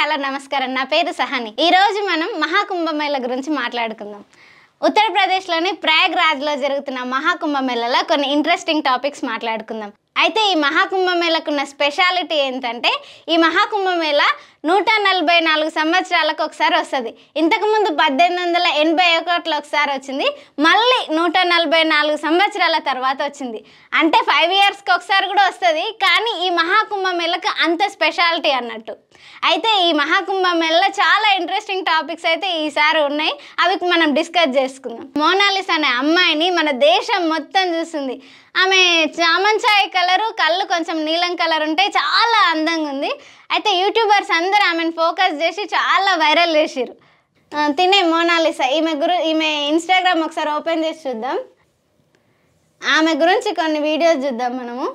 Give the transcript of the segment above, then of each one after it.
Hello నమస్కారం నా పేరు సహాని ఈ రోజు మనం మహాకుంభమేళ గురించి మాట్లాడుకుందాం ఉత్తరప్రదేశ్లోని ప్రయాగ్రాజ్లో జరుగుతున్న మహాకుంభమేళలో కొన్ని ఇంట్రెస్టింగ్ టాపిక్స్ మాట్లాడుకుందాం అయితే ఈ మహాకుంభమేళకు ఉన్న స్పెషాలిటీ ఏంటంటే ఈ మహాకుంభమేళ 144 సంవత్సరాలకు ఒకసారి వస్తుంది ఇంతకు ముందు 1881లో ఒకసారి వచ్చింది మళ్ళీ 144 సంవత్సరాల తర్వాత వచ్చింది అంటే 5 ఇయర్స్కి ఒకసారి కూడా వస్తుంది కానీ ఈ మహాకుంభమేళకు అంత స్పెషాలిటీ అన్నట్టు అయితే ఈ మహాకుంభమేళలో చాలా ఇంట్రెస్టింగ్ టాపిక్స్ అయితే ఈసారి ఉన్నాయి అవి మనం డిస్కస్ చేసుకుందాం మోనాలిసా అనే అమ్మాయిని మన దేశం మొత్తం చూస్తుంది ఆమె చామంచాయి కలరు కళ్ళు కొంచెం నీలం కలర్ ఉంటాయి చాలా అందంగా ఉంది అయితే యూట్యూబర్స్ అందరూ ఆమెను ఫోకస్ చేసి చాలా వైరల్ చేసిరు తినే మోనాలిసా ఈమె ఇన్స్టాగ్రామ్ ఒకసారి ఓపెన్ చేసి చూద్దాం ఆమె గురించి కొన్ని వీడియోస్ చూద్దాం మనము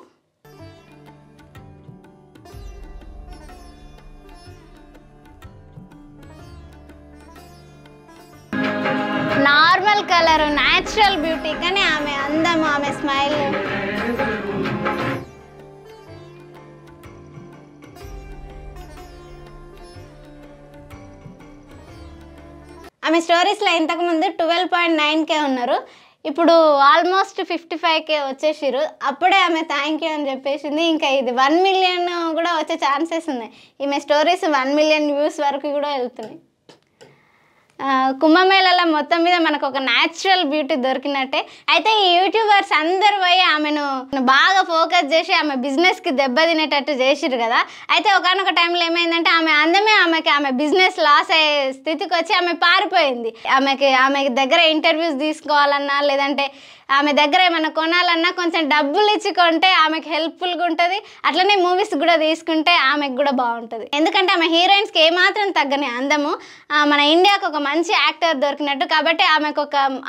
నార్మల్ కలర్ న్యాచురల్ బ్యూటీ కానీ ఆమె అందం ఆమె స్మైల్ ఆమె స్టోరీస్లో ఇంతకుముందు 12.9K ఉన్నారు ఇప్పుడు ఆల్మోస్ట్ 55K వచ్చేసిరు అప్పుడే ఆమె థ్యాంక్ యూ అని చెప్పేసింది ఇంకా ఇది 1 మిలియన్ కూడా వచ్చే ఛాన్సెస్ ఉన్నాయి ఈమె స్టోరీస్ 1 మిలియన్ వ్యూస్ వరకు కూడా వెళ్తున్నాయి కుంభమేళలో మొత్తం మీద మనకు ఒక న్యాచురల్ బ్యూటీ దొరికినట్టే అయితే ఈ యూట్యూబర్స్ అందరు పోయి ఆమెను బాగా ఫోకస్ చేసి ఆమె బిజినెస్కి దెబ్బతినేటట్టు చేసిరు కదా అయితే ఒకనొక టైంలో ఏమైందంటే ఆమె అందమే ఆమె బిజినెస్ లాస్ అయ్యే స్థితికి వచ్చి ఆమె పారిపోయింది ఆమె దగ్గర ఇంటర్వ్యూస్ తీసుకోవాలన్నా లేదంటే ఆమె దగ్గర ఏమైనా కొనాలన్నా కొంచెం డబ్బులు ఇచ్చి కొంటే ఆమెకు హెల్ప్ఫుల్గా ఉంటుంది అట్లనే మూవీస్ కూడా తీసుకుంటే ఆమెకు కూడా బాగుంటుంది ఎందుకంటే ఆమె హీరోయిన్స్కి ఏమాత్రం తగ్గని అందము మన ఇండియాకు ఒక మంచి యాక్టర్ దొరికినట్టు కాబట్టి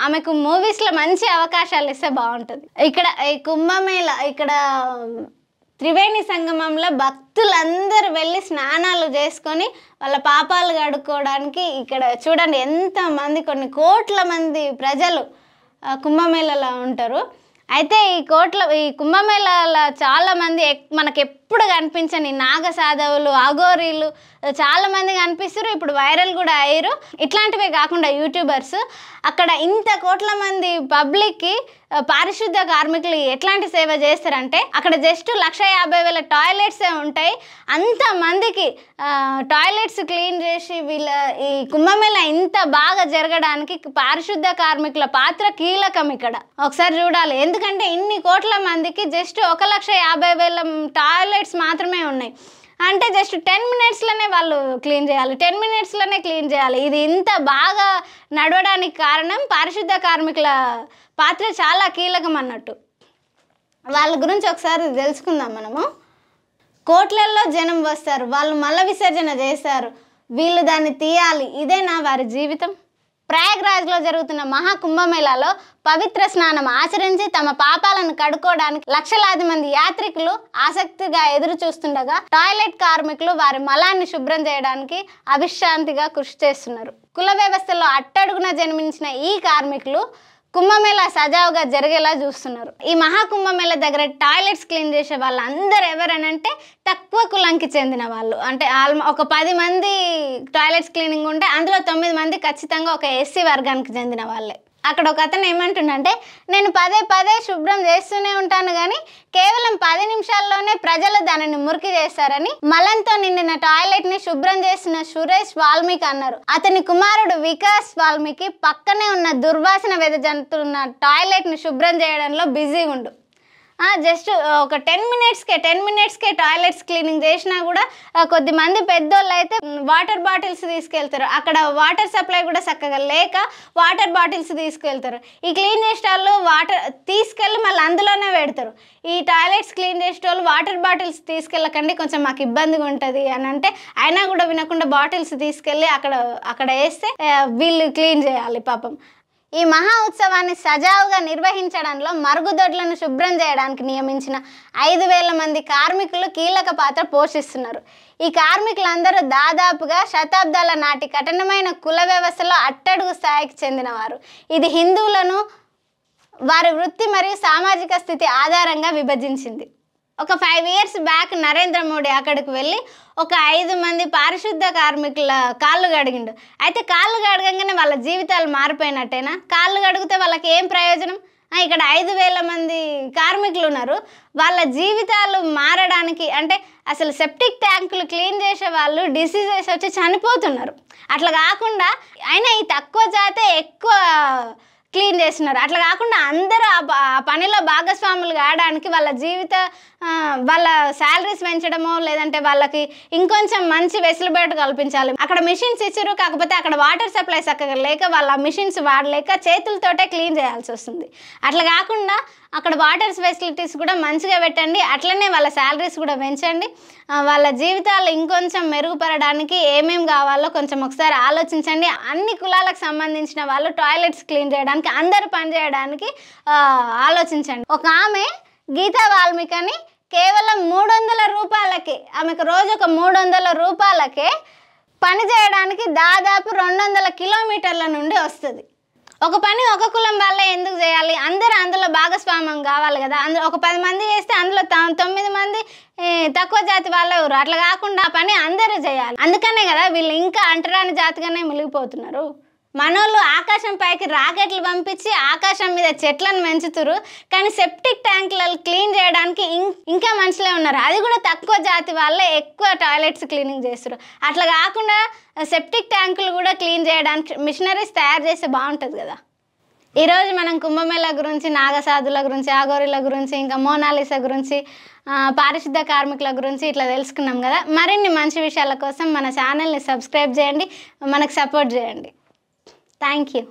ఆమెకు మూవీస్లో మంచి అవకాశాలు ఇస్తే బాగుంటుంది ఇక్కడ ఈ కుంభమేళ ఇక్కడ త్రివేణి సంగమంలో భక్తులందరూ వెళ్ళి స్నానాలు చేసుకొని వాళ్ళ పాపాలు కడుక్కోవడానికి ఇక్కడ చూడండి ఎంతమంది కొన్ని కోట్ల మంది ప్రజలు కుంభమేళలో ఉంటారు అయితే ఈ కుంభమేళలో చాలామంది మనకు ఎప్పుడు కనిపించని నాగ సాధవులు అఘోరీలు చాలామంది కనిపిస్తారు ఇప్పుడు వైరల్ కూడా అయ్యారు ఇట్లాంటివే కాకుండా యూట్యూబర్స్ అక్కడ ఇంత కోట్ల మంది పబ్లిక్కి పారిశుద్ధ కార్మికులు ఎట్లాంటి సేవ చేస్తారంటే అక్కడ జస్ట్ 150,000 టాయిలెట్సే ఉంటాయి అంతమందికి టాయిలెట్స్ క్లీన్ చేసి ఈ కుంభమేళ ఇంత బాగా జరగడానికి పారిశుద్ధ కార్మికుల పాత్ర కీలకం ఇక్కడ ఒకసారి చూడాలి ఎందుకంటే ఇన్ని కోట్ల మందికి జస్ట్ 1,50,000 టాయిలెట్స్ మాత్రమే ఉన్నాయి అంటే జస్ట్ 10 మినిట్స్లోనే వాళ్ళు క్లీన్ చేయాలి 10 మినిట్స్లోనే క్లీన్ చేయాలి ఇది ఇంత బాగా నడవడానికి కారణం పారిశుద్ధ కార్మికుల పాత్ర చాలా కీలకం అన్నట్టు వాళ్ళ గురించి ఒకసారి తెలుసుకుందాం మనము కోట్లల్లో జనం వస్తారు వాళ్ళు మల విసర్జన చేస్తారు వీళ్ళు దాన్ని తీయాలి ఇదేనా వారి జీవితం ప్రయాగ్రాజ్లో జరుగుతున్న మహాకుంభమేళలో పవిత్ర స్నానం ఆచరించి తమ పాపాలను కడుక్కోవడానికి లక్షలాది మంది యాత్రికులు ఆసక్తిగా ఎదురు చూస్తుండగా టాయిలెట్ కార్మికులు వారి మలాన్ని శుభ్రం చేయడానికి అవిశ్రాంతిగా కృషి చేస్తున్నారు కుల వ్యవస్థలో అట్టడుగున జన్మించిన ఈ కార్మికులు కుంభమేళ సజావుగా జరిగేలా చూస్తున్నారు ఈ మహాకుంభమేళ దగ్గర టాయిలెట్స్ క్లీన్ చేసే వాళ్ళందరూ ఎవరనంటే తక్కువ కులంకి చెందిన వాళ్ళు అంటే ఒక 10 మంది టాయిలెట్స్ క్లీనింగ్ ఉంటే అందులో 9 మంది ఖచ్చితంగా ఒక ఎస్సీ వర్గానికి చెందిన వాళ్ళే అక్కడ ఒక అతను ఏమంటుండంటే నేను పదే శుభ్రం చేస్తూనే ఉంటాను కానీ కేవలం 10 నిమిషాల్లోనే ప్రజలు దానిని మురికి చేస్తారని మలంతో నిండిన టాయిలెట్ని శుభ్రం చేసిన సురేష్ వాల్మీకి అన్నారు అతని కుమారుడు వికాస్ వాల్మీకి పక్కనే ఉన్న దుర్వాసన వెదజంతున్న టాయిలెట్ని శుభ్రం చేయడంలో బిజీగా ఉండు జస్ట్ ఒక 10 మినిట్స్కే టాయిలెట్స్ క్లీనింగ్ చేసినా కూడా కొద్దిమంది పెద్దోళ్ళు అయితే వాటర్ బాటిల్స్ తీసుకెళ్తారు అక్కడ వాటర్ సప్లై కూడా చక్కగా లేక వాటర్ బాటిల్స్ తీసుకెళ్తారు ఈ క్లీన్ చేసేటోళ్ళు వాటర్ తీసుకెళ్ళి మళ్ళీ అందులోనే పెడతారు ఈ టాయిలెట్స్ క్లీన్ చేసేటోళ్ళు వాటర్ బాటిల్స్ తీసుకెళ్ళకండి కొంచెం మాకు ఇబ్బందిగా ఉంటుంది అని అంటే అయినా కూడా వినకుండా బాటిల్స్ తీసుకెళ్ళి అక్కడ వేస్తే వీళ్ళు క్లీన్ చేయాలి పాపం ఈ మహా ఉత్సవాన్ని సజావుగా నిర్వహించడంలో మరుగుదొడ్లను శుభ్రం చేయడానికి నియమించిన 5,000 మంది కార్మికులు కీలక పాత్ర పోషిస్తున్నారు ఈ కార్మికులందరూ దాదాపుగా శతాబ్దాల నాటి కఠినమైన కుల వ్యవస్థలో అట్టడుగు స్థాయికి చెందినవారు ఇది హిందువులను వారి వృత్తి మరియు సామాజిక స్థితి ఆధారంగా విభజించింది ఒక 5 years బ్యాక్ నరేంద్ర మోడీ అక్కడికి వెళ్ళి ఒక 5 మంది పారిశుద్ధ కార్మికుల కాళ్ళు కడిగిండు. అయితే కాళ్ళు కడగంగానే వాళ్ళ జీవితాలు మారిపోయినట్టేనా? కాళ్ళు కడిగితే వాళ్ళకి ఏం ప్రయోజనం? ఇక్కడ 5,000 మంది కార్మికులు ఉన్నారు. వాళ్ళ జీవితాలు మారడానికి అంటే అసలు సెప్టిక్ ట్యాంకులు క్లీన్ చేసే వాళ్ళు డిసీజెస్ వచ్చి చనిపోతున్నారు. అట్లా కాకుండా అయినా ఈ తక్కువ జాతే ఎక్కువ క్లీన్ చేస్తున్నారు. అట్లా కాకుండా అందరూ ఆ పనిలో భాగస్వాములు కావడానికి వాళ్ళ శాలరీస్ పెంచడమో లేదంటే వాళ్ళకి ఇంకొంచెం మంచి వెసులుబాటు కల్పించాలి. అక్కడ మిషన్స్ ఇచ్చారు, కాకపోతే అక్కడ వాటర్ సప్లై చక్కగా లేక వాళ్ళ మిషన్స్ వాడలేక చేతులతోటే క్లీన్ చేయాల్సి వస్తుంది. అట్లా కాకుండా అక్కడ వాటర్ ఫెసిలిటీస్ కూడా మంచిగా పెట్టండి, అట్లనే వాళ్ళ శాలరీస్ కూడా పెంచండి. వాళ్ళ జీవితాలు ఇంకొంచెం మెరుగుపడడానికి ఏమేమి కావాలో కొంచెం ఒకసారి ఆలోచించండి. అన్ని కులాలకు సంబంధించిన వాళ్ళు టాయిలెట్స్ క్లీన్ చేయడానికి, అందరూ పని చేయడానికి ఆలోచించండి. ఒక ఆమె గీతా వాల్మీకి అని కేవలం 300 రూపాయలకి, ఆమెకు రోజు ఒక 300 రూపాయలకే పని చేయడానికి దాదాపు 200 కిలోమీటర్ల నుండి వస్తుంది. ఒక పని ఒక కులం వాళ్ళే ఎందుకు చేయాలి? అందరూ అందులో భాగస్వామ్యం కావాలి కదా. అందులో ఒక 10 మంది చేస్తే అందులో 9 మంది తక్కువ జాతి వాళ్ళే ఊరు. అట్లా కాకుండా ఆ పని అందరూ చేయాలి. అందుకనే కదా వీళ్ళు ఇంకా అంటరాని జాతిగానే మిగిలిపోతున్నారు. మనోళ్ళు ఆకాశం పైకి రాకెట్లు పంపించి ఆకాశం మీద చెట్లను పెంచుతురు, కానీ సెప్టిక్ ట్యాంకులను క్లీన్ చేయడానికి ఇంకా మనుషులే ఉన్నారు. అది కూడా తక్కువ జాతి వాళ్ళే ఎక్కువ టాయిలెట్స్ క్లీనింగ్ చేస్తారు. అట్లా కాకుండా సెప్టిక్ ట్యాంకులు కూడా క్లీన్ చేయడానికి మిషనరీస్ తయారు చేస్తే బాగుంటుంది కదా. ఈరోజు మనం కుంభమేళా గురించి, నాగసాధుల గురించి, ఆగోరీల గురించి, ఇంకా మోనాలిసా గురించి, పారిశుద్ధ కార్మికుల గురించి ఇట్లా తెలుసుకున్నాం కదా. మరిన్ని మంచి విషయాల కోసం మన ఛానల్ని సబ్స్క్రైబ్ చేయండి, మనకు సపోర్ట్ చేయండి. Thank you.